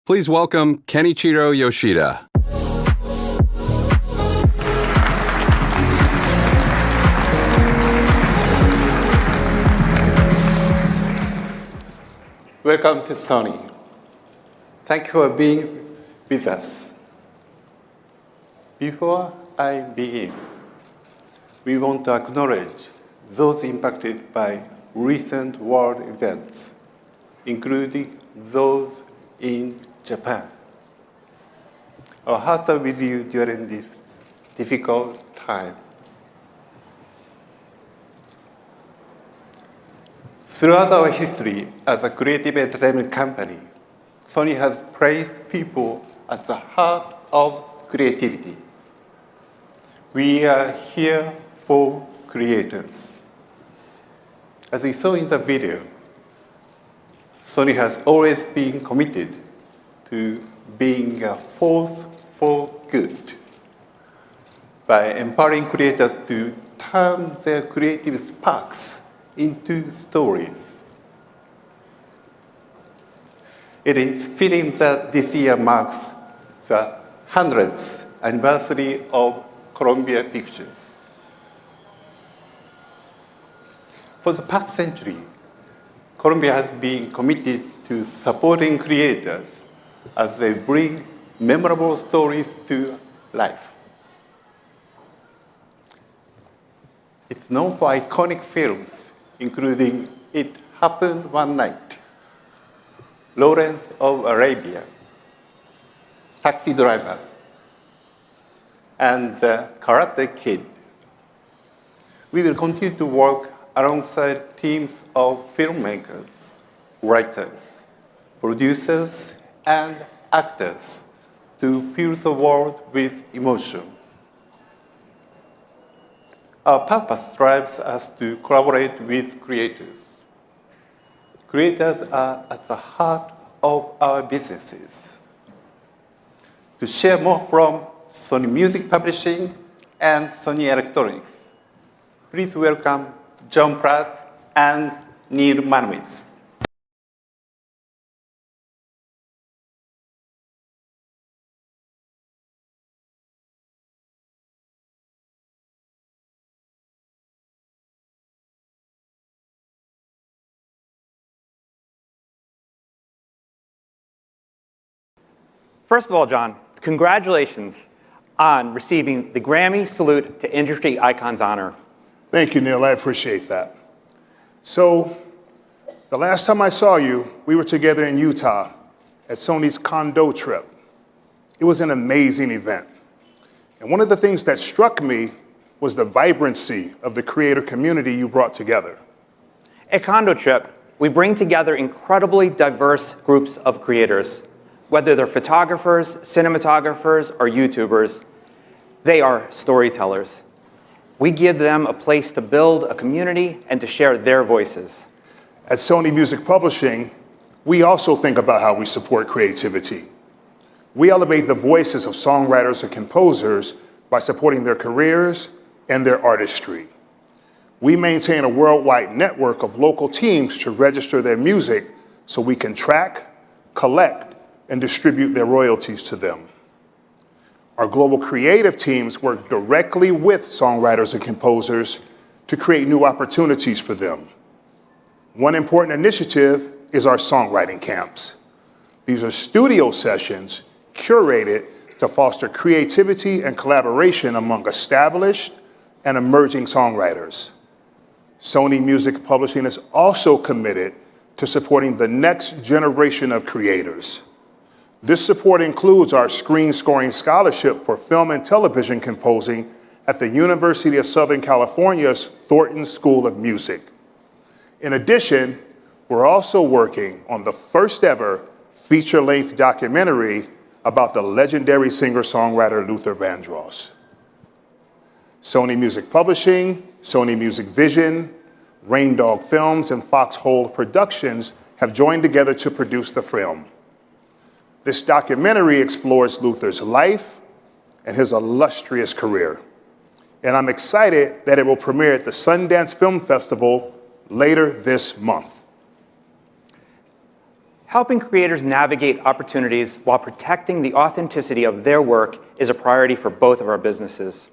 Please welcome Kenichiro Yoshida. Welcome to Sony. Thank you for being with us. Before I begin, we want to acknowledge those impacted by recent world events, including those in Japan. Our hearts are with you during this difficult time. Throughout our history as a creative entertainment company, Sony has placed people at the heart of creativity. We are here for creators. As we saw in the video, Sony has always been committed to being a force for good by empowering creators to turn their creative sparks into stories. It is fitting that this year marks the 100th anniversary of Columbia Pictures. For the past century, Columbia has been committed to supporting creators as they bring memorable stories to life. It's known for iconic films, including It Happened One Night, Lawrence of Arabia, Taxi Driver, and The Karate Kid. We will continue to work alongside teams of filmmakers, writers, producers, and actors to fill the world with emotion. Our purpose drives us to collaborate with creators. Creators are at the heart of our businesses. To share more from Sony Music Publishing and Sony Electronics, please welcome John Pratt and Neil Manowitz. First of all, John, congratulations on receiving the Grammy Salute to Industry Icons honor. Thank you, Neil. I appreciate that. So, the last time I saw you, we were together in Utah at Sony's Condo trip. It was an amazing event. And one of the things that struck me was the vibrancy of the creator community you brought together. At Condo Trip, we bring together incredibly diverse groups of creators. Whether they're photographers, cinematographers, or YouTubers, they are storytellers. We give them a place to build a community and to share their voices. At Sony Music Publishing, we also think about how we support creativity. We elevate the voices of songwriters and composers by supporting their careers and their artistry. We maintain a worldwide network of local teams to register their music so we can track, collect, and distribute their royalties to them. Our global creative teams work directly with songwriters and composers to create new opportunities for them. One important initiative is our songwriting camps. These are studio sessions curated to foster creativity and collaboration among established and emerging songwriters. Sony Music Publishing is also committed to supporting the next generation of creators. This support includes our Screen Scoring Scholarship for Film and Television Composing at the University of Southern California's Thornton School of Music. In addition, we're also working on the first ever feature-length documentary about the legendary singer-songwriter Luther Vandross. Sony Music Publishing, Sony Music Vision, Rain Dog Films, and Foxhole Productions have joined together to produce the film. This documentary explores Luther's life and his illustrious career. And I'm excited that it will premiere at the Sundance Film Festival later this month. Helping creators navigate opportunities while protecting the authenticity of their work is a priority for both of our businesses.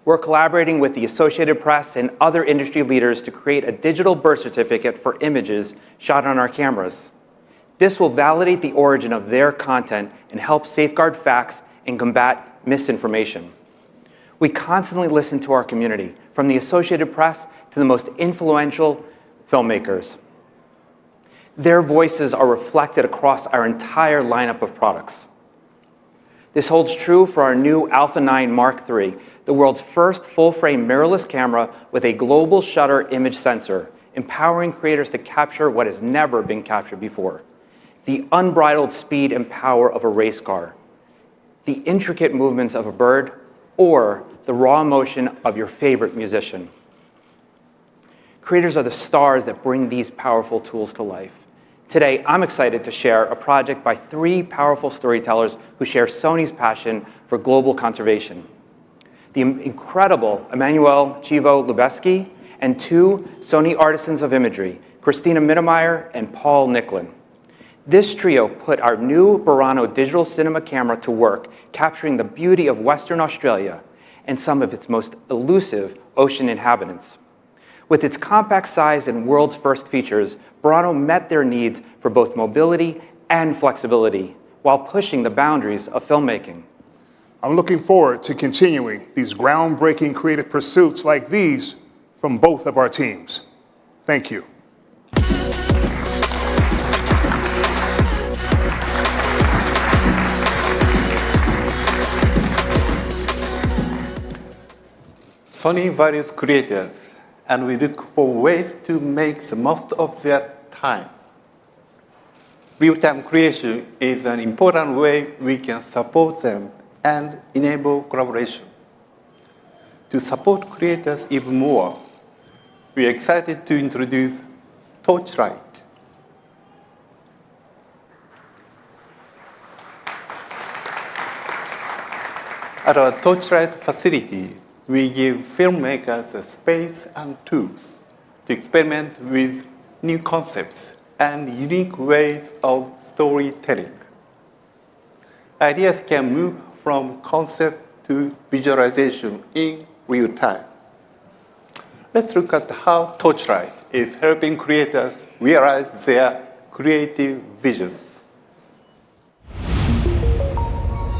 We're collaborating with the Associated Press and other industry leaders to create a digital birth certificate for images shot on our cameras. This will validate the origin of their content and help safeguard facts and combat misinformation. We constantly listen to our community, from the Associated Press to the most influential filmmakers. Their voices are reflected across our entire lineup of products. This holds true for our new Alpha 9 Mark III, the world's first full-frame mirrorless camera with a global shutter image sensor, empowering creators to capture what has never been captured before: the unbridled speed and power of a race car, the intricate movements of a bird, or the raw emotion of your favorite musician. Creators are the stars that bring these powerful tools to life. Today, I'm excited to share a project by 3 powerful storytellers who share Sony's passion for global conservation: the incredible Emmanuel Chivo-Lubeski and 2 Sony artisans of imagery, Christina Mittermeier and Paul Nicklin. This trio put our new Burano digital cinema camera to work, capturing the beauty of Western Australia and some of its most elusive ocean inhabitants. With its compact size and world's first features, Burano met their needs for both mobility and flexibility while pushing the boundaries of filmmaking. I'm looking forward to continuing these groundbreaking creative pursuits like these from both of our teams. Thank you. Sony values creators, and we look for ways to make the most of their time. Real-time creation is an important way we can support them and enable collaboration. To support creators even more, we are excited to introduce Torchlight. At our Torchlight facility, we give filmmakers the space and tools to experiment with new concepts and unique ways of storytelling. Ideas can move from concept to visualization in real time. Let's look at how Torchlight is helping creators realize their creative visions.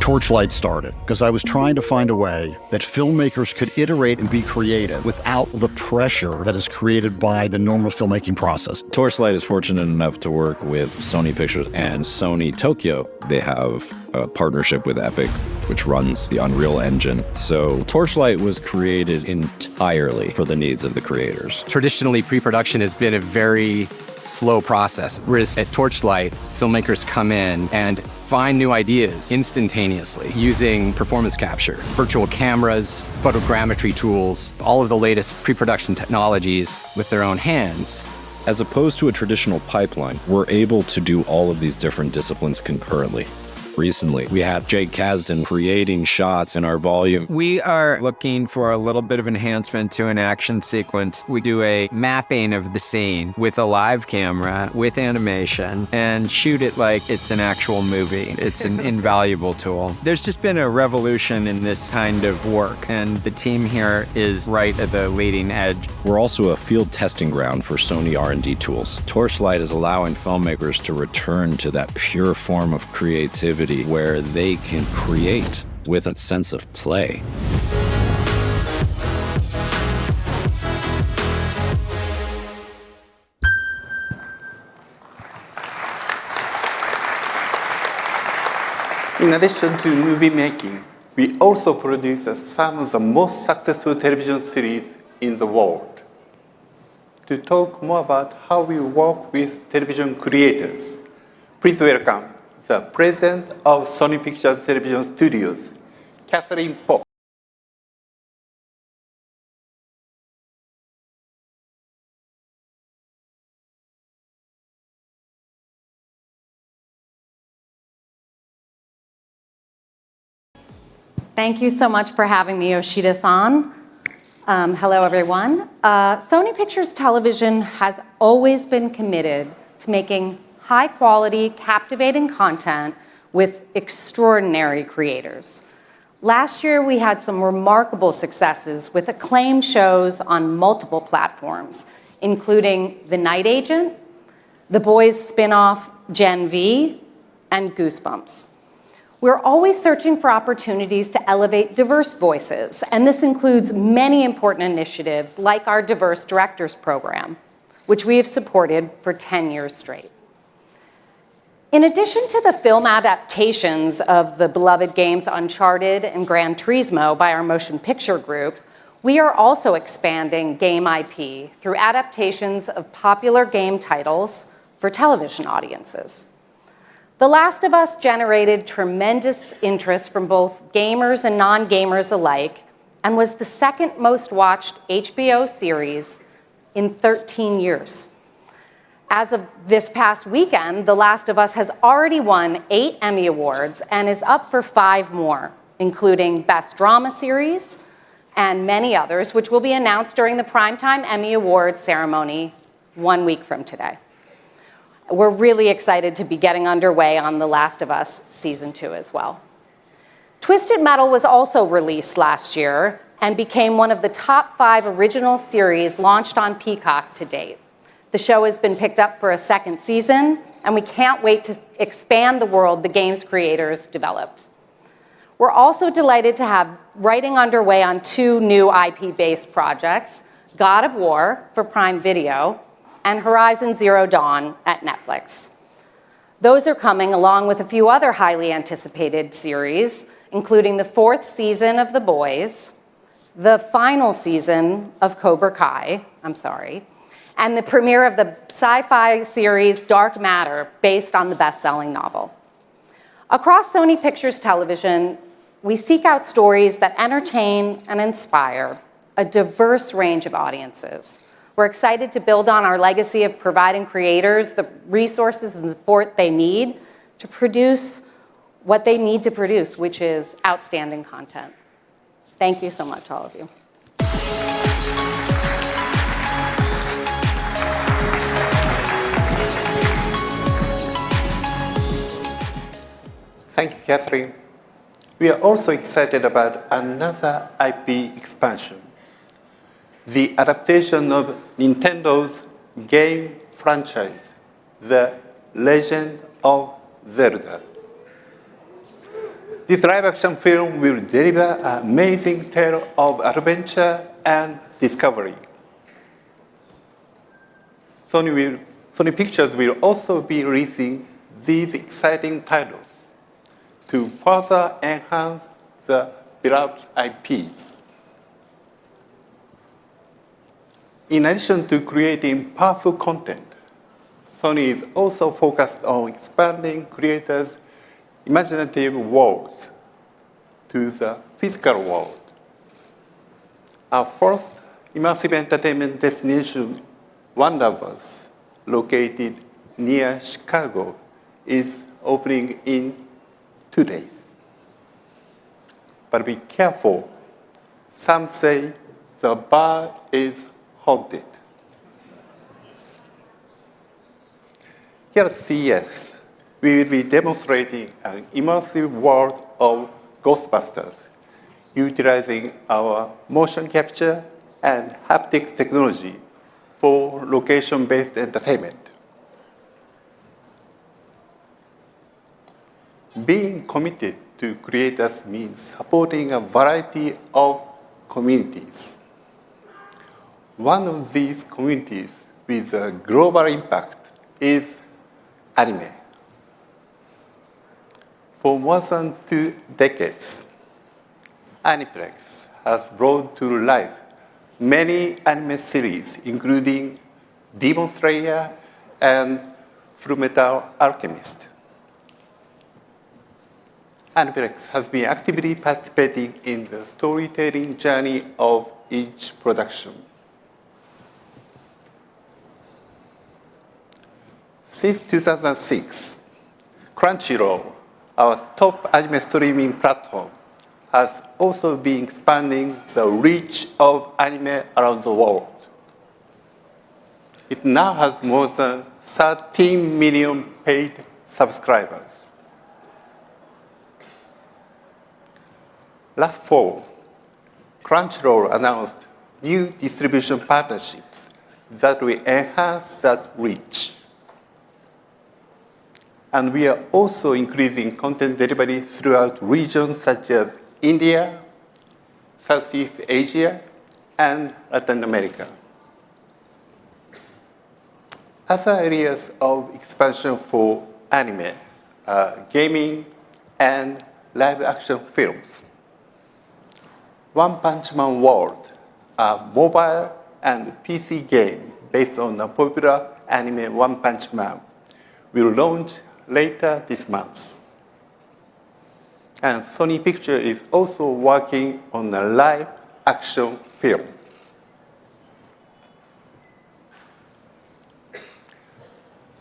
Torchlight started because I was trying to find a way that filmmakers could iterate and be creative without the pressure that is created by the normal filmmaking process. Torchlight is fortunate enough to work with Sony Pictures and Sony Tokyo. They have a partnership with Epic, which runs the Unreal Engine. So Torchlight was created entirely for the needs of the creators. Traditionally, pre-production has been a very slow process, whereas at Torchlight, filmmakers come in and find new ideas instantaneously using performance capture, virtual cameras, photogrammetry tools, all of the latest pre-production technologies with their own hands. As opposed to a traditional pipeline, we're able to do all of these different disciplines concurrently. Recently, we had Jake Kasdan creating shots in our volume. We are looking for a little bit of enhancement to an action sequence. We do a mapping of the scene with a live camera, with animation, and shoot it like it's an actual movie. It's an invaluable tool. There's just been a revolution in this kind of work, and the team here is right at the leading edge. We're also a field testing ground for Sony R&D tools. Torchlight is allowing filmmakers to return to that pure form of creativity where they can create with a sense of play. In addition to movie making, we also produce some of the most successful television series in the world. To talk more about how we work with television creators, please welcome the president of Sony Pictures Television Studios, Catherine Popp. Thank you so much for having me, Yoshida-san. Hello, everyone. Sony Pictures Television has always been committed to making high-quality, captivating content with extraordinary creators. Last year, we had some remarkable successes with acclaimed shows on multiple platforms, including The Night Agent, The Boys spin-off Gen V, and Goosebumps. We're always searching for opportunities to elevate diverse voices, and this includes many important initiatives like our Diverse Directors Program, which we have supported for 10 years straight. In addition to the film adaptations of the beloved games Uncharted and Gran Turismo by our motion picture group, we are also expanding game IP through adaptations of popular game titles for television audiences. The Last of Us generated tremendous interest from both gamers and non-gamers alike and was the second most watched HBO series in 13 years. As of this past weekend, The Last of Us has already won 8 Emmy Awards and is up for 5 more, including Best Drama Series and many others, which will be announced during the Primetime Emmy Awards ceremony 1 week from today. We're really excited to be getting underway on The Last of Us Season 2 as well. Twisted Metal was also released last year and became one of the top 5 original series launched on Peacock to date. The show has been picked up for a second season, and we can't wait to expand the world the game's creators developed. We're also delighted to have writing underway on 2 new IP-based projects, God of War for Prime Video and Horizon Zero Dawn at Netflix. Those are coming along with a few other highly anticipated series, including the 4th season of The Boys, the final season of Cobra Kai, and the premiere of the sci-fi series Dark Matter, based on the best-selling novel. Across Sony Pictures Television, we seek out stories that entertain and inspire a diverse range of audiences. We're excited to build on our legacy of providing creators the resources and support they need to produce what they need to produce, which is outstanding content. Thank you so much, all of you. Thank you, Catherine. We are also excited about another IP expansion, the adaptation of Nintendo's game franchise, The Legend of Zelda. This live-action film will deliver an amazing tale of adventure and discovery. Sony Pictures will also be releasing these exciting titles to further enhance the beloved IPs. In addition to creating powerful content, Sony is also focused on expanding creators' imaginative worlds to the physical world. Our first immersive entertainment destination, Wonderverse, located near Chicago, is opening in 2 days. But be careful. Some say the bar is haunted. Here at CES, we will be demonstrating an immersive world of Ghostbusters, utilizing our motion capture and haptics technology for location-based entertainment. Being committed to creators means supporting a variety of communities. One of these communities with a global impact is anime. For more than 2 decades, Aniplex has brought to life many anime series, including Demon Slayer and Fullmetal Alchemist. Aniplex has been actively participating in the storytelling journey of each production. Since 2006, Crunchyroll, our top anime streaming platform, has also been expanding the reach of anime around the world. It now has more than 13 million paid subscribers. Last fall, Crunchyroll announced new distribution partnerships that will enhance that reach. And we are also increasing content delivery throughout regions such as India, Southeast Asia, and Latin America. Other areas of expansion for anime, gaming, and live action films. One Punch Man World, a mobile and PC game based on the popular anime One Punch Man, will launch later this month. And Sony Pictures is also working on a live action film.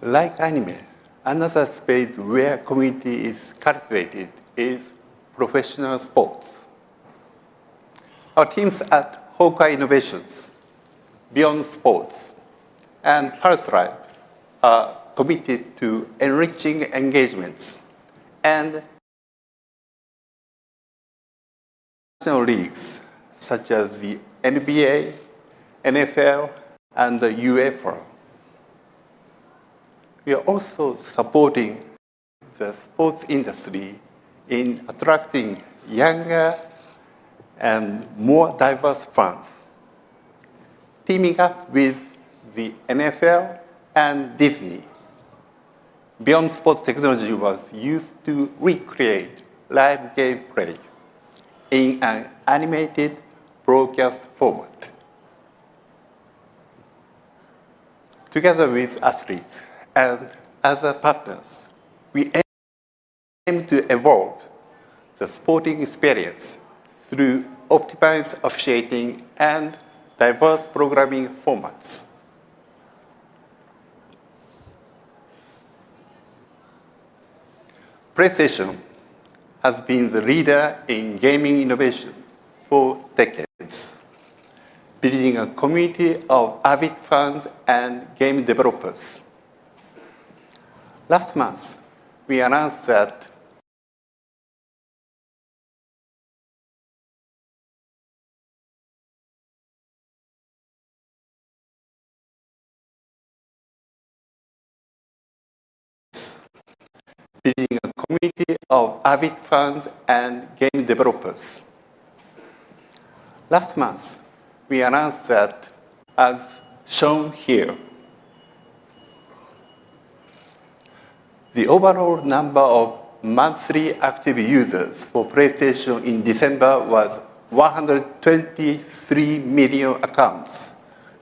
Like anime, another space where community is cultivated is professional sports. Our teams at Hawkeye Innovations, Beyond Sports, and Pulse Life are committed to enriching engagements and national leagues such as the NBA, NFL, and the UEFA. We are also supporting the sports industry in attracting younger and more diverse fans, teaming up with the NFL and Disney. Beyond Sports technology was used to recreate live gameplay in an animated broadcast format. Together with athletes and other partners, we aim to evolve the sporting experience through optimized officiating and diverse programming formats. PlayStation has been the leader in gaming innovation for decades, building a community of avid fans and game developers. Last month, we announced that building a community of avid fans and game developers. Last month, we announced that, as shown here, the overall number of monthly active users for PlayStation in December was 123 million accounts,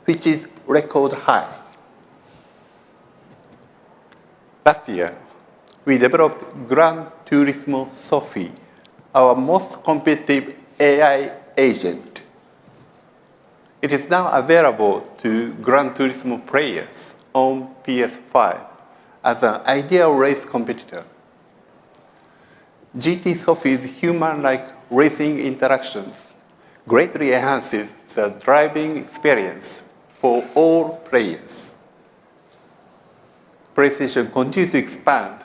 which is record high. Last year, we developed Gran Turismo Sophie, our most competitive AI agent. It is now available to Gran Turismo players on PS5 as an ideal race competitor. GT Sophie's human-like racing interactions greatly enhances the driving experience for all players. PlayStation continues to expand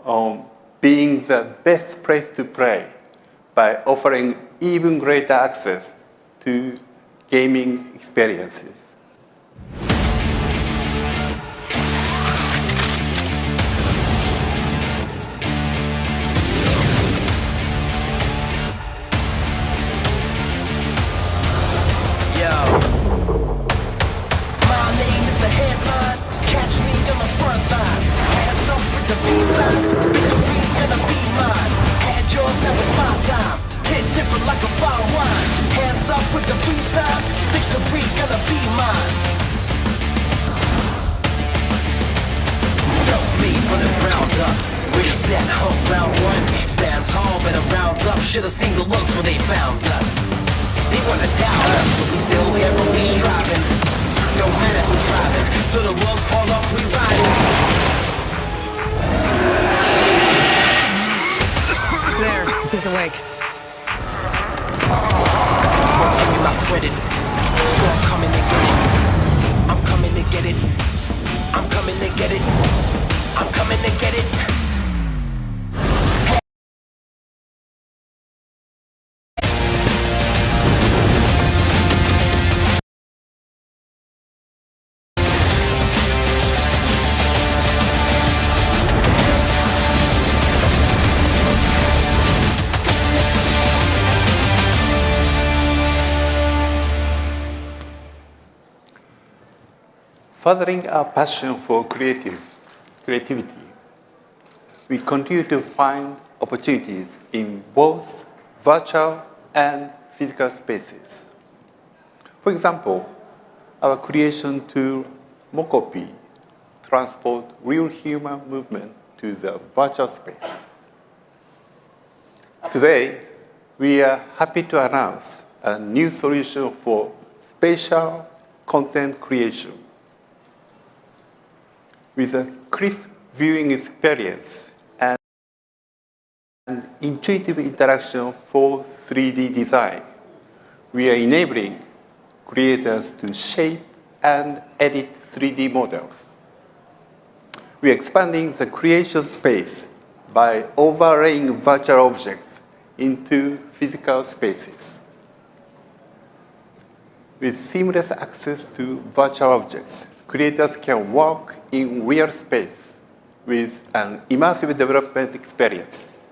on being the best place to play by offering even greater access to gaming experiences. Should've seen the looks when they found us. They wanna doubt us, but we still here and we striving. No matter who's driving, till the wheels fall off, we riding. There, he's awake. Won't give me my credit, so I'm coming to get it. I'm coming to get it. I'm coming coming to get it. I'm coming to get it. Furthering our passion for creativity, we continue to find opportunities in both virtual and physical spaces. For example, our creation tool, Mokopi, transport real human movement to the virtual space. Today, we are happy to announce a new solution for spatial content creation. With a crisp viewing experience and intuitive interaction for 3D design, we are enabling creators to shape and edit 3D models. We are expanding the creation space by overlaying virtual objects into physical spaces. With seamless access to virtual objects, creators can work in real space with an immersive development experience.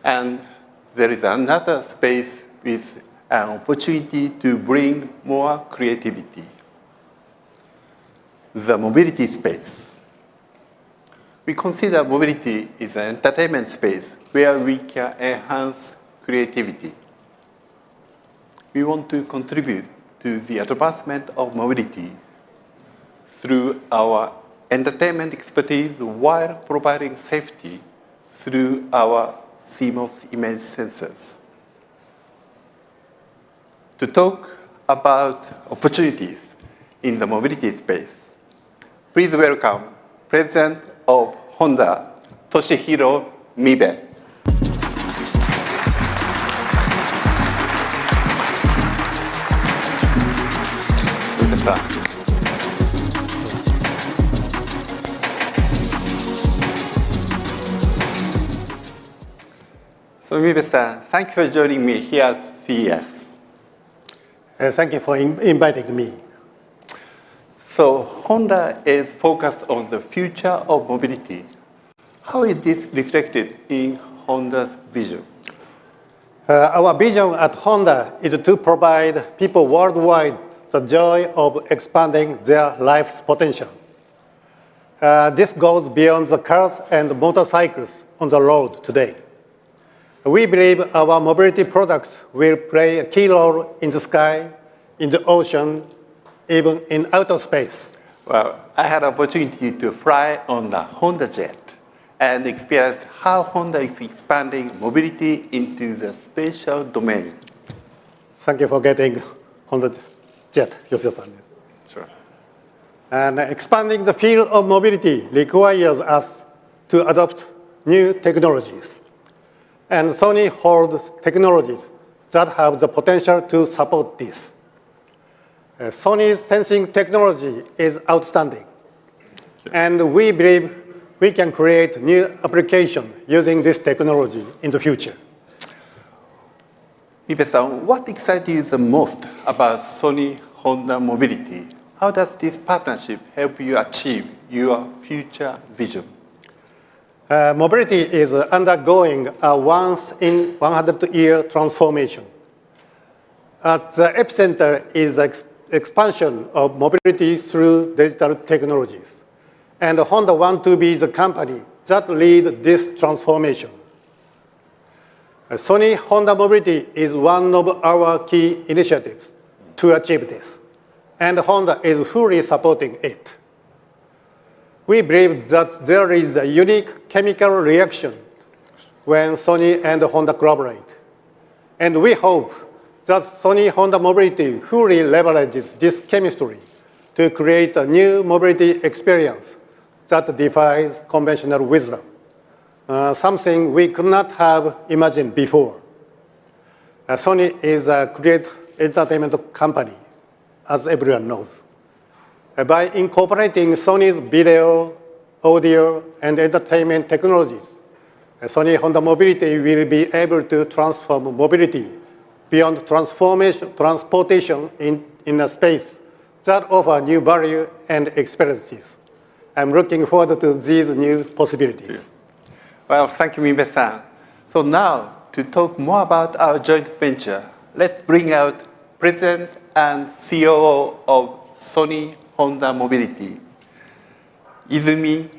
And there is another space with an opportunity to bring more creativity. The mobility space. We consider mobility is an entertainment space where we can enhance creativity. We want to contribute to the advancement of mobility through our entertainment expertise while providing safety through our CMOS image sensors. To talk about opportunities in the mobility space, please welcome President of Honda, Toshihiro Mibe. So Mibe-san, thank you for joining me here at CES. Thank you for inviting me. So Honda is focused on the future of mobility. How is this reflected in Honda's vision? Our vision at Honda is to provide people worldwide the joy of expanding their life's potential. This goes beyond the cars and motorcycles on the road today. We believe our mobility products will play a key role in the sky, in the ocean, even in outer space. Well, I had an opportunity to fly on the Honda jet and experience how Honda is expanding mobility into the spatial domain. Thank you for getting Honda jet, Yoshida-san. Sure. And expanding the field of mobility requires us to adopt new technologies. And Sony holds technologies that have the potential to support this. Sony's sensing technology is outstanding. And we believe we can create new applications using this technology in the future. Mibe-san, what excites you the most about Sony Honda mobility? How does this partnership help you achieve your future vision? Mobility is undergoing a once-in-100-year transformation. At the epicenter is the expansion of mobility through digital technologies. And Honda wants to be the company that leads this transformation. Sony Honda Mobility is one of our key initiatives to achieve this. And Honda is fully supporting it. We believe that there is a unique chemical reaction when Sony and Honda collaborate. And we hope that Sony Honda Mobility fully leverages this chemistry to create a new mobility experience that defies conventional wisdom, something we could not have imagined before. Sony is a great entertainment company, as everyone knows. By incorporating Sony's video, audio, and entertainment technologies, Sony Honda Mobility will be able to transform mobility beyond transportation in a space that offer new value and experiences. I'm looking forward to these new possibilities. Well, thank you, Mime-san. So now, to talk more about our joint venture, let's bring out President and COO of Sony Honda Mobility, Izumi.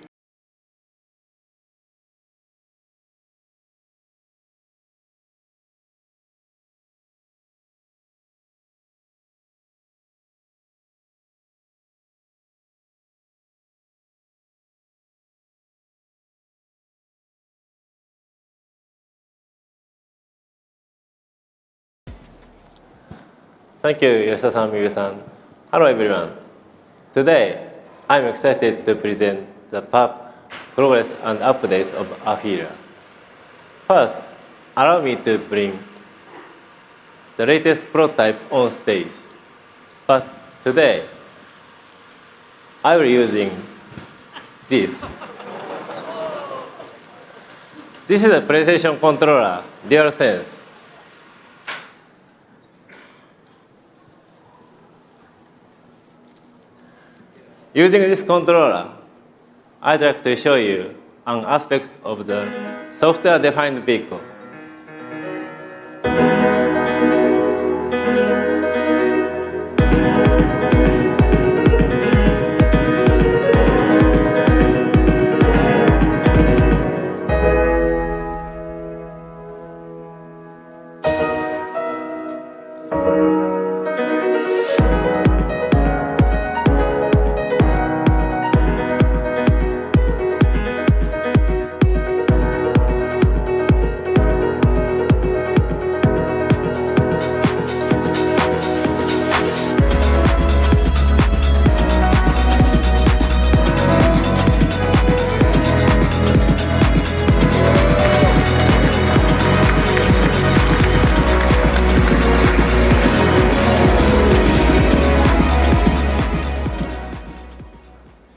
Thank you, Yoshida-san, Miyu-san. Hello, everyone. Today, I'm excited to present the progress and updates of Afeela. First, allow me to bring the latest prototype on stage. But today, I will be using this. This is a PlayStation controller, DualSense. Using this controller, I'd like to show you an aspect of the software-defined vehicle.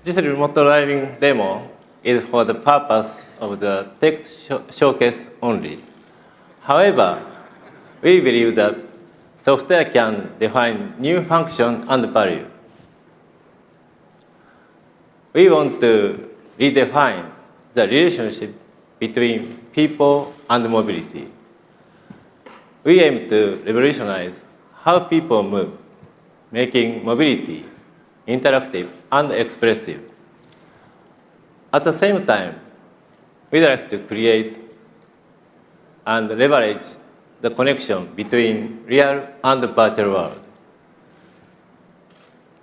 This remote driving demo is for the purpose of the tech showcase only. However, we believe that software can define new function and value. We want to redefine the relationship between people and mobility. We aim to revolutionize how people move, making mobility interactive and expressive. At the same time, we'd like to create and leverage the connection between real and virtual world.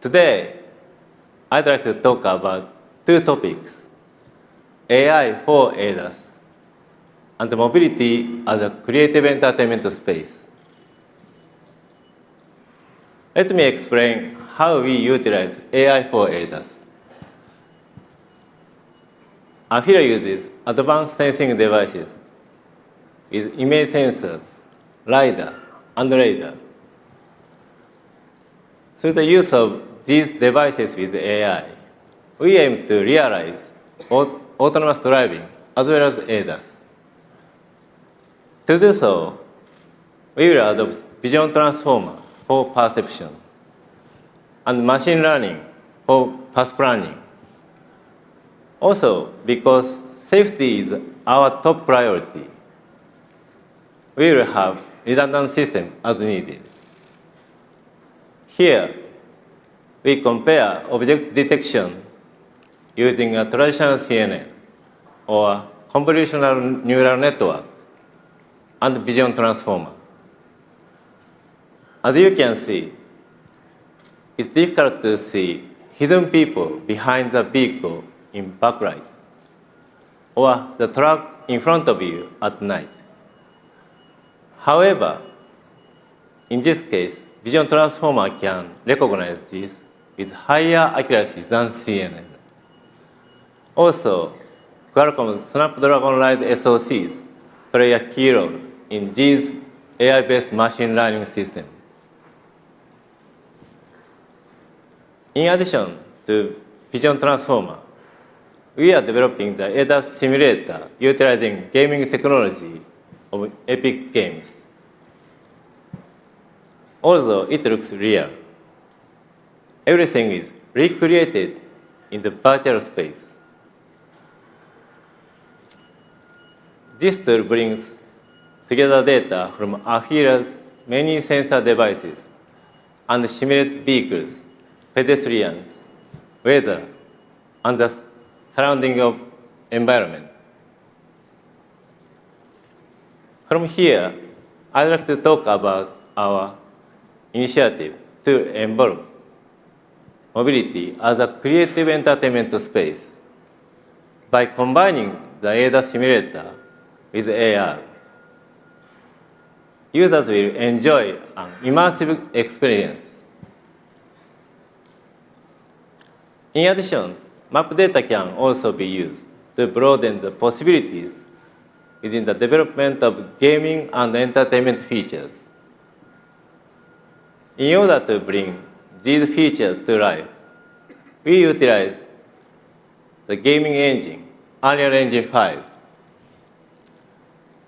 Today, I'd like to talk about two topics: AI for ADAS and mobility as a creative entertainment space. Let me explain how we utilize AI for ADAS. Afeela uses advanced sensing devices with image sensors, LiDAR, and radar. Through the use of these devices with AI, we aim to realize autonomous driving as well as ADAS. To do so, we will adopt vision transformer for perception and machine learning for path planning. Also, because safety is our top priority, we will have redundant system as needed. Here, we compare object detection using a traditional CNET or convolutional neural network and vision transformer. As you can see, it's difficult to see hidden people behind the vehicle in backlight or the truck in front of you at night. However, in this case, vision transformer can recognize this with higher accuracy than CNN. Also, Qualcomm's Snapdragon Ride SoCs play a key role in these AI-based machine learning systems. In addition to vision transformer. We are developing the ADAS simulator utilizing gaming technology of Epic Games. Although it looks real, everything is recreated in the virtual space. This tool brings together data from Afeela's many sensor devices and simulates vehicles, pedestrians, weather, and the surrounding of environment. From here, I'd like to talk about our initiative to involve mobility as a creative entertainment space. By combining the ADAS simulator with AR, users will enjoy an immersive experience. In addition, map data can also be used to broaden the possibilities within the development of gaming and entertainment features. In order to bring these features to life, we utilize the gaming engine, Unreal Engine 5.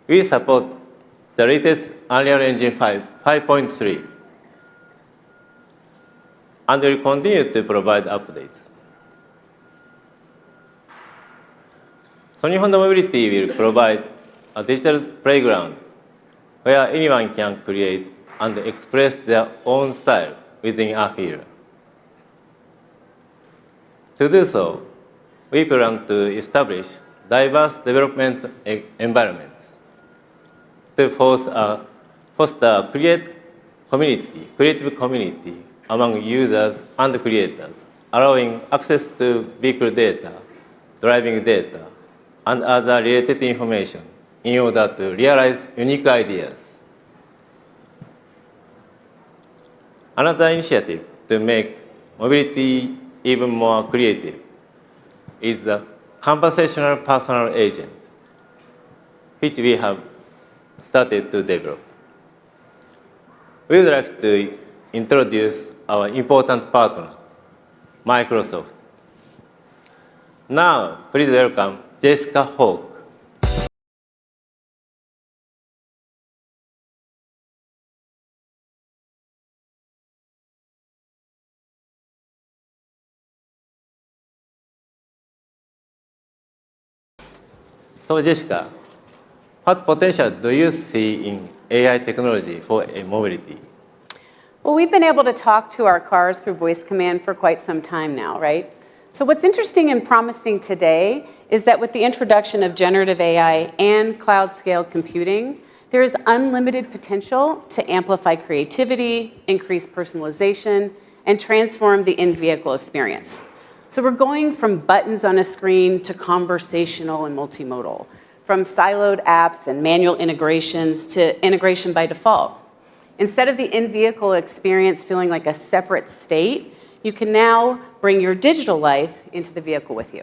We support the latest Unreal Engine 5.3, and will continue to provide updates. Sony Honda Mobility will provide a digital playground where anyone can create and express their own style within Afeela. To do so, we plan to establish diverse development environments to foster a creative community among users and creators, allowing access to vehicle data, driving data, and other related information in order to realize unique ideas. Another initiative to make mobility even more creative is the conversational personal agent, which we have started to develop. We would like to introduce our important partner, Microsoft. Now, please welcome Jessica Hawk. そう、Jessica, what potential do you see in AI technology for mobility? Well, we've been able to talk to our cars through voice command for quite some time now, right? So what's interesting and promising today is that with the introduction of generative AI and cloud-scaled computing, there is unlimited potential to amplify creativity, increase personalization, and transform the in-vehicle experience. So we're going from buttons on a screen to conversational and multimodal, from siloed apps and manual integrations to integration by default. Instead of the in-vehicle experience feeling like a separate state, you can now bring your digital life into the vehicle with you.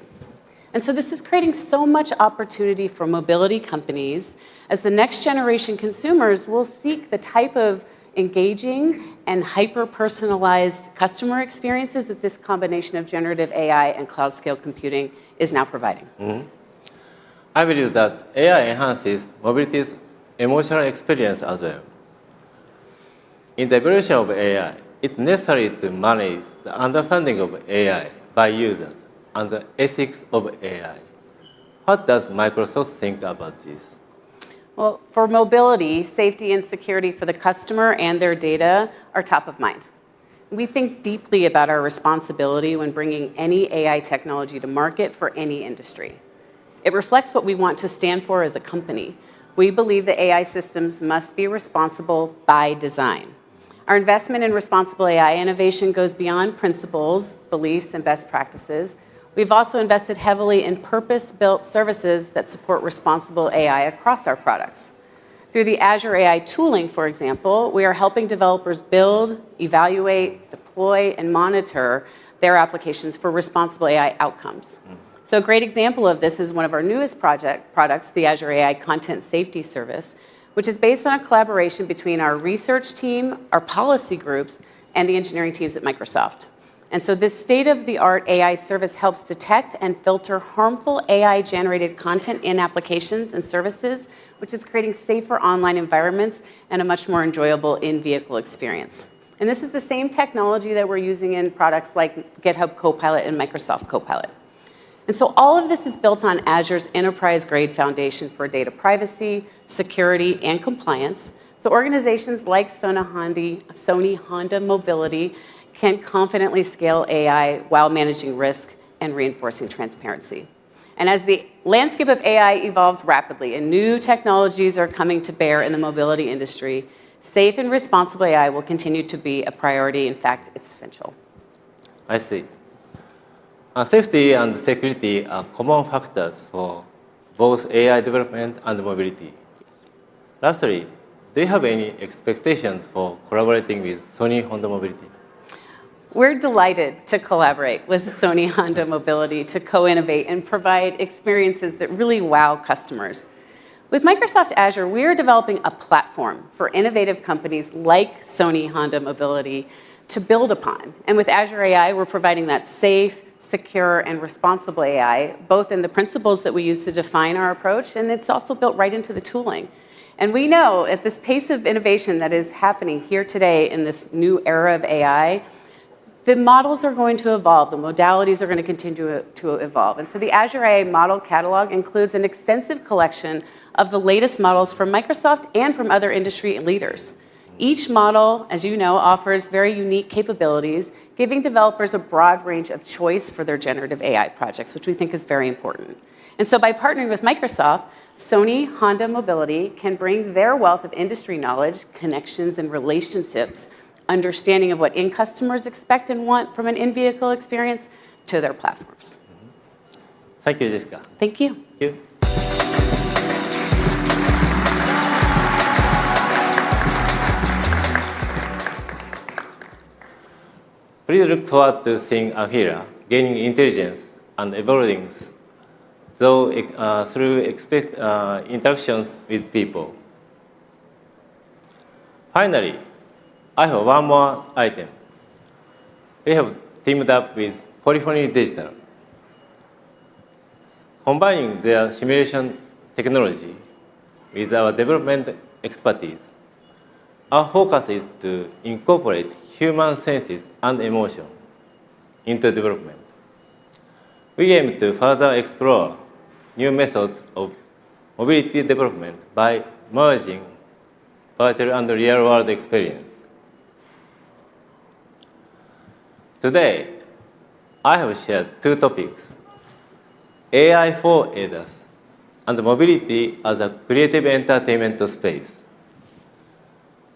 And so this is creating so much opportunity for mobility companies as the next generation consumers will seek the type of engaging and hyper-personalized customer experiences that this combination of generative AI and cloud-scale computing is now providing. I believe that AI enhances mobility's emotional experience as well. In the evolution of AI, it's necessary to manage the understanding of AI by users and the ethics of AI. What does Microsoft think about this? Well, for mobility, safety and security for the customer and their data are top of mind. We think deeply about our responsibility when bringing any AI technology to market for any industry. It reflects what we want to stand for as a company. We believe that AI systems must be responsible by design. Our investment in responsible AI innovation goes beyond principles, beliefs, and best practices. We've also invested heavily in purpose-built services that support responsible AI across our products. Through the Azure AI tooling, for example, we are helping developers build, evaluate, deploy, and monitor their applications for responsible AI outcomes. So a great example of this is one of our newest products, the Azure AI Content Safety Service, which is based on a collaboration between our research team, our policy groups, and the engineering teams at Microsoft. And so this state-of-the-art AI service helps detect and filter harmful AI-generated content in applications and services, which is creating safer online environments and a much more enjoyable in-vehicle experience. And this is the same technology that we're using in products like GitHub Copilot and Microsoft Copilot. And so all of this is built on Azure's enterprise-grade foundation for data privacy, security, and compliance. So organizations like Sony Honda Mobility can confidently scale AI while managing risk and reinforcing transparency. And as the landscape of AI evolves rapidly and new technologies are coming to bear in the mobility industry, safe and responsible AI will continue to be a priority. In fact, it's essential. I see. Safety and security are common factors for both AI development and mobility. Yes. Lastly, do you have any expectations for collaborating with Sony Honda Mobility? We're delighted to collaborate with Sony Honda Mobility to co-innovate and provide experiences that really wow customers. With Microsoft Azure, we are developing a platform for innovative companies like Sony Honda Mobility to build upon. And with Azure AI, we're providing that safe, secure, and responsible AI, both in the principles that we use to define our approach, and it's also built right into the tooling. And we know at this pace of innovation that is happening here today in this new era of AI, the models are going to evolve, the modalities are going to continue to evolve. And so the Azure AI model catalog includes an extensive collection of the latest models from Microsoft and from other industry leaders. Each model, as you know, offers very unique capabilities, giving developers a broad range of choice for their generative AI projects, which we think is very important. And so by partnering with Microsoft, Sony Honda Mobility can bring their wealth of industry knowledge, connections, and relationships, understanding of what customers expect and want from an in-vehicle experience to their platforms. Thank you, Jessica. Thank you. Thank you. Please look forward to seeing Afeela gaining intelligence and evolving through interactions with people. Finally, I have one more item. We have teamed up with Polyphony Digital. Combining their simulation technology with our development expertise, our focus is to incorporate human senses and emotion into development. We aim to further explore new methods of mobility development by merging virtual and real-world experience. Today, I have shared two topics: AI for ADAS and mobility as a creative entertainment space.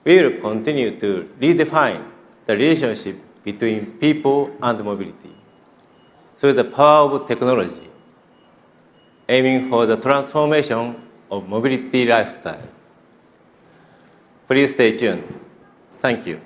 We will continue to redefine the relationship between people and mobility through the power of technology, aiming for the transformation of mobility lifestyle. Please stay tuned. Thank you.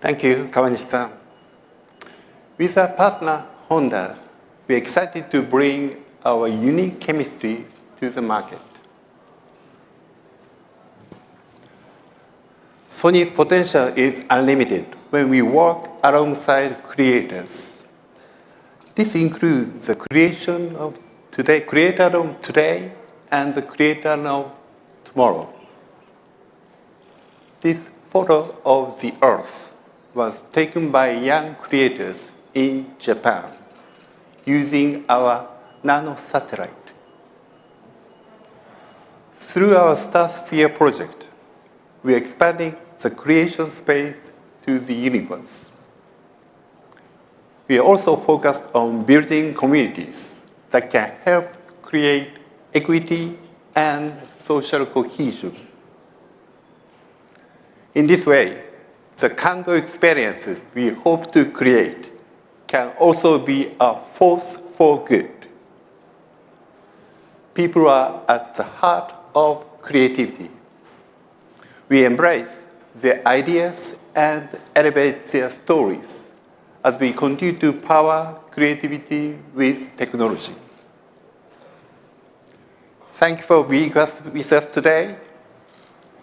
Thank you, Kawanishi-san. With our partner, Honda, we're excited to bring our unique chemistry to the market. Sony's potential is unlimited when we work alongside creators. This includes the creator of today and the creator of tomorrow. This photo of the Earth was taken by young creators in Japan using our nano satellite. Through our Sphere project, we are expanding the creation space to the universe. We are also focused on building communities that can help create equity and social cohesion. In this way, the kind of experiences we hope to create can also be a force for good. People are at the heart of creativity. We embrace their ideas and elevate their stories as we continue to power creativity with technology. Thank you for being with us today.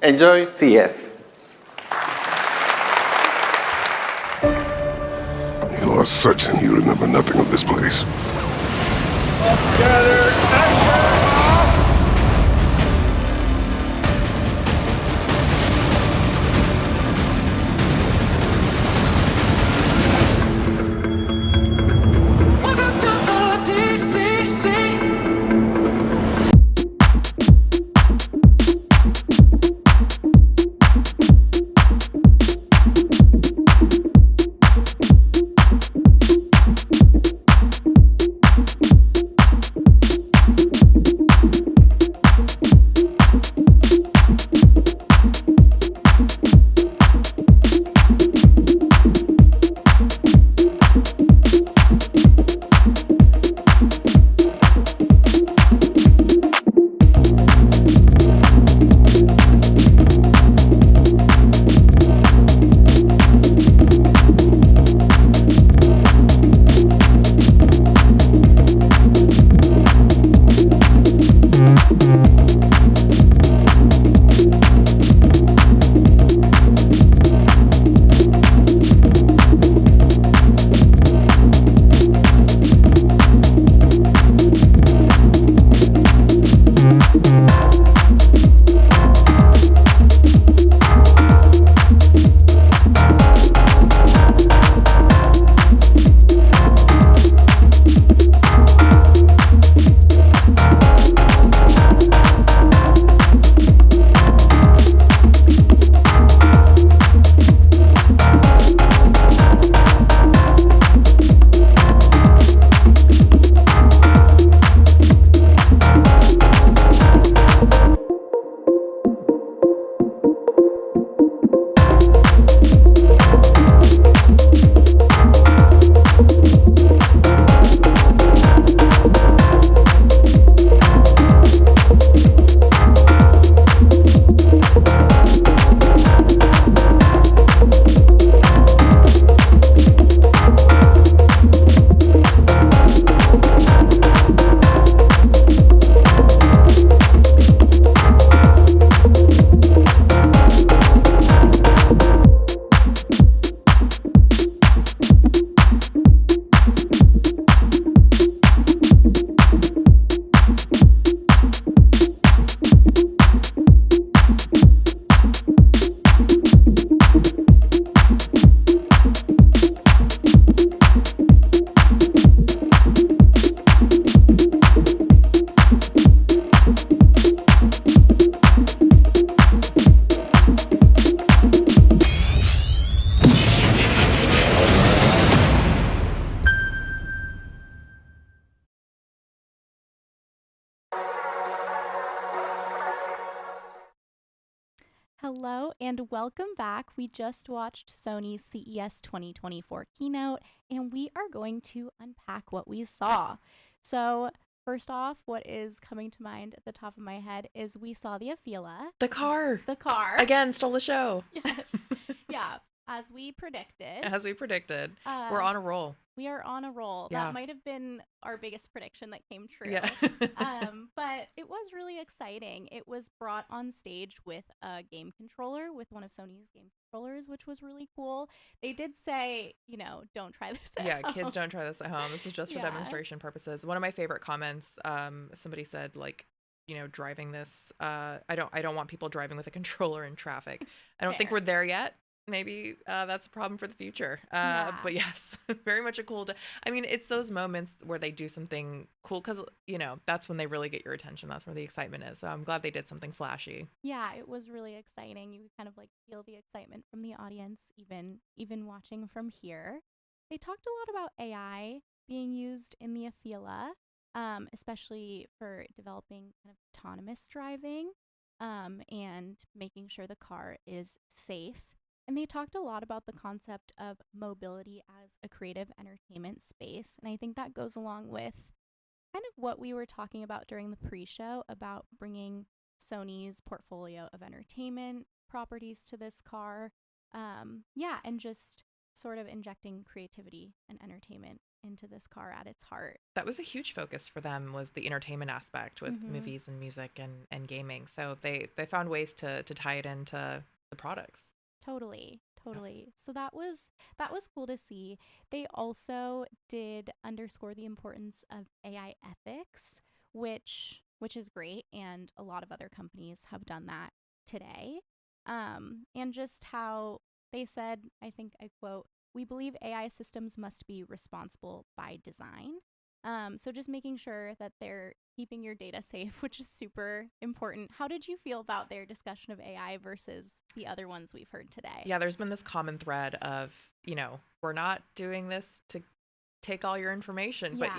Enjoy CES. You are certain you remember nothing of this place? Hello and welcome back. We just watched Sony's CES 2024 keynote and we are going to unpack what we saw. So first off, what is coming to mind at the top of my head is we saw the Afeela. The car. The car. Again, stole the show. Yes. Yeah. As we predicted. As we predicted. We're on a roll. We are on a roll. Yeah. That might have been our biggest prediction that came true. Yeah. But it was really exciting. It was brought on stage with a game controller, with one of Sony's game controllers, which was really cool. They did say, you know, don't try this at home. Kids don't try this at home. This is just for demonstration purposes. One of my favorite comments, somebody said, like, you know, driving this, I don't want people driving with a controller in traffic. I don't think we're there yet. Maybe that's a problem for the future. But yes, very much a cool. I mean, it's those moments where they do something cool because, you know, that's when they really get your attention. That's where the excitement is. So I'm glad they did something flashy. Yeah, it was really exciting. You kind of like feel the excitement from the audience, even watching from here. They talked a lot about AI being used in the Afeela, especially for developing kind of autonomous driving and making sure the car is safe. And they talked a lot about the concept of mobility as a creative entertainment space. And I think that goes along with kind of what we were talking about during the pre-show about bringing Sony's portfolio of entertainment properties to this car. Yeah, and just sort of injecting creativity and entertainment into this car at its heart. That was a huge focus for them, was the entertainment aspect with movies and music and gaming. So they found ways to tie it into the products. Totally. So that was cool to see. They also did underscore the importance of AI ethics, which is great, and a lot of other companies have done that today. And just how they said, I think I quote, "We believe AI systems must be responsible by design." So just making sure that they're keeping your data safe, which is super important. How did you feel about their discussion of AI versus the other ones we've heard today? Yeah, there's been this common thread of, we're not doing this to take all your information, but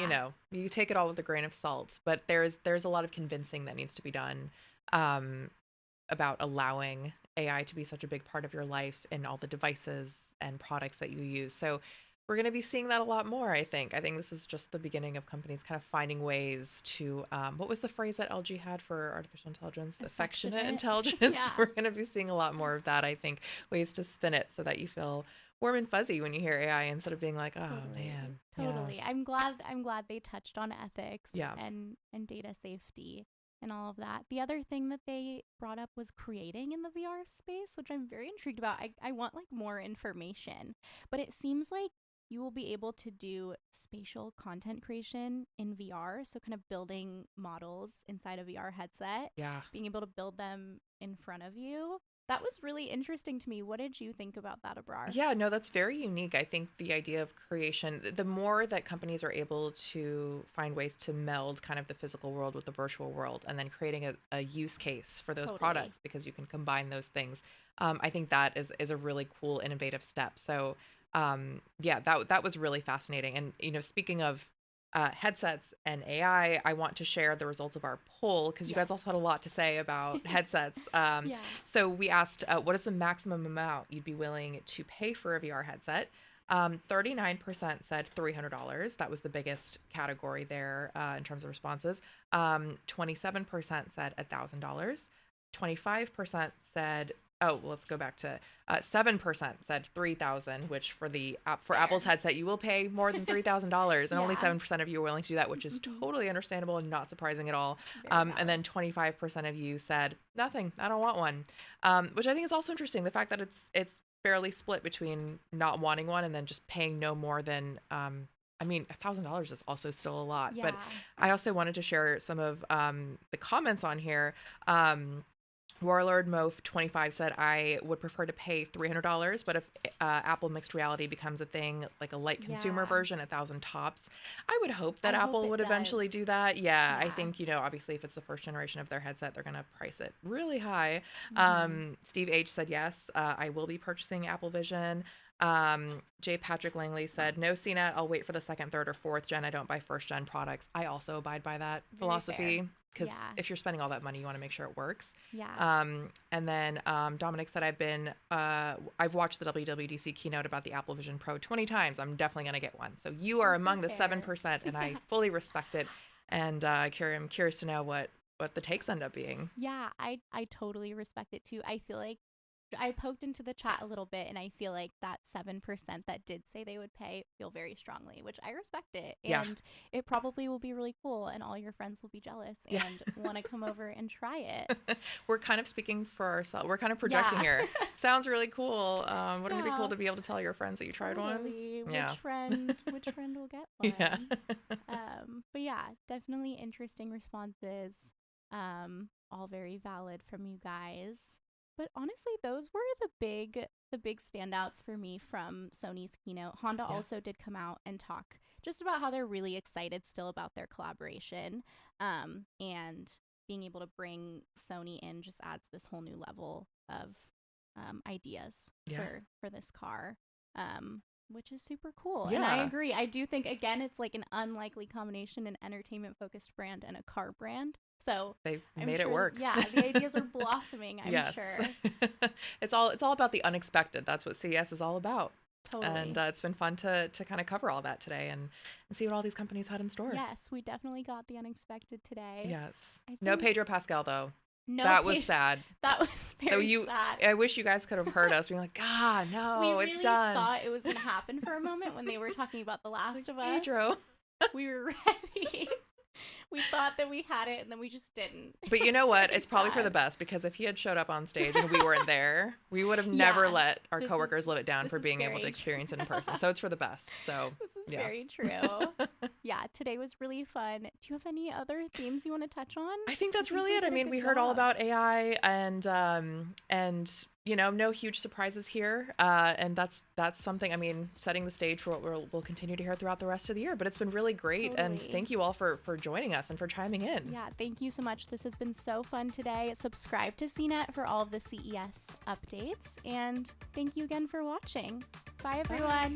you take it all with a grain of salt. But there's a lot of convincing that needs to be done about allowing AI to be such a big part of your life and all the devices and products that you use. So we're going to be seeing that a lot more, I think. I think this is just the beginning of companies kind of finding ways to, what was the phrase that LG had for artificial intelligence? Affectionate intelligence. Yeah. We're going to be seeing a lot more of that, I think. Ways to spin it so that you feel warm and fuzzy when you hear AI instead of being like, oh, man. Totally. Yeah. I'm glad they touched on ethics and data safety and all of that. The other thing that they brought up was creating in the VR space, which I'm very intrigued about. I want like more information, but it seems like you will be able to do spatial content creation in VR. So kind of building models inside a VR headset, being able to build them in front of you. That was really interesting to me. What did you think about that, Abrar? Yeah, no, that's very unique. I think the idea of creation, the more that companies are able to find ways to meld kind of the physical world with the virtual world and then creating a use case for those products, because you can combine those things. I think that is a really cool, innovative step. So that was really fascinating. And, speaking of headsets and AI, I want to share the results of our poll, because you guys also had a lot to say about headsets. So we asked, what is the maximum amount you'd be willing to pay for a VR headset? 39% said $300. That was the biggest category there in terms of responses. 27% said $1,000. 25% said, let's go back to 7% said $3,000, which for Apple's headset, you will pay more than $3,000, and only 7% of you are willing to do that, which is totally understandable and not surprising at all. And then 25% of you said nothing. I don't want one, which I think is also interesting. The fact that it's fairly split between not wanting one and then just paying no more than. I mean, $1,000 is also still a lot, but I also wanted to share some of the comments on here. Warlord Mof 25 said, I would prefer to pay $300, but if Apple mixed reality becomes a thing, like a light consumer version, 1,000 tops, I would hope that Apple would eventually do that. Yeah, I think, obviously if it's the first generation of their headset, they're going to price it really high. Steve H said, yes, I will be purchasing Apple Vision. J. Patrick Langley said, no CNET, I'll wait for the second, third, or fourth gen. I don't buy first gen products. I also abide by that philosophy, because if you're spending all that money, you want to make sure it works. And then Dominic said, I've watched the WWDC keynote about the Apple Vision Pro 20 times. I'm definitely going to get one. So you are among the 7%, and I fully respect it. And I'm curious to know what the takes end up being. Yeah, I totally respect it too. I feel like I poked into the chat a little bit, and I feel like that 7% that did say they would pay feel very strongly, which I respect it. And it probably will be really cool, and all your friends will be jealous and want to come over and try it. We're kind of speaking for ourselves. We're kind of projecting here. Sounds really cool. Wouldn't it be cool to be able to tell your friends that you tried one? Which friend will get one? But yeah, definitely interesting responses. All very valid from you guys. But honestly, those were the big standouts for me from Sony's keynote. Honda also did come out and talk just about how they're really excited still about their collaboration, and being able to bring Sony in just adds this whole new level of ideas for this car, which is super cool. And I agree. I do think, again, it's like an unlikely combination, an entertainment-focused brand and a car brand. So they've made it work. Yeah, the ideas are blossoming, I'm sure. It's all about the unexpected. That's what CES is all about. Totally. And it's been fun to kind of cover all that today and see what all these companies had in store. Yes, we definitely got the unexpected today. Yes. I No think- Pedro Pascal, though. No, that was sad. That was very sad. I wish you guys could have heard us being like, God, no, We really it's done. thought it was going to happen for a moment when they were talking about The Last of Us. Pedro. We were ready. We thought that we had it, and then we just didn't. But you know what? It's probably for sad. the best, because if he had showed up on stage and we weren't there, we would have never let our this coworkers is- live it down this for is being able to very experience it in person. So it's for the best. So This is yeah. very true. Yeah, today was really fun. Do you have any other themes you want to touch on? I think that's really it. did I a mean, good we heard all job. about AI and you know, no huge surprises here. And that's something, I mean, setting the stage for what we'll continue to hear throughout the rest of the year. But it's been really great. And Totally. thank you all for joining us and for chiming in. Yeah, thank you so much. This has been so fun today. Subscribe to CNET for all of the CES updates. And thank you again for watching. Bye, everyone.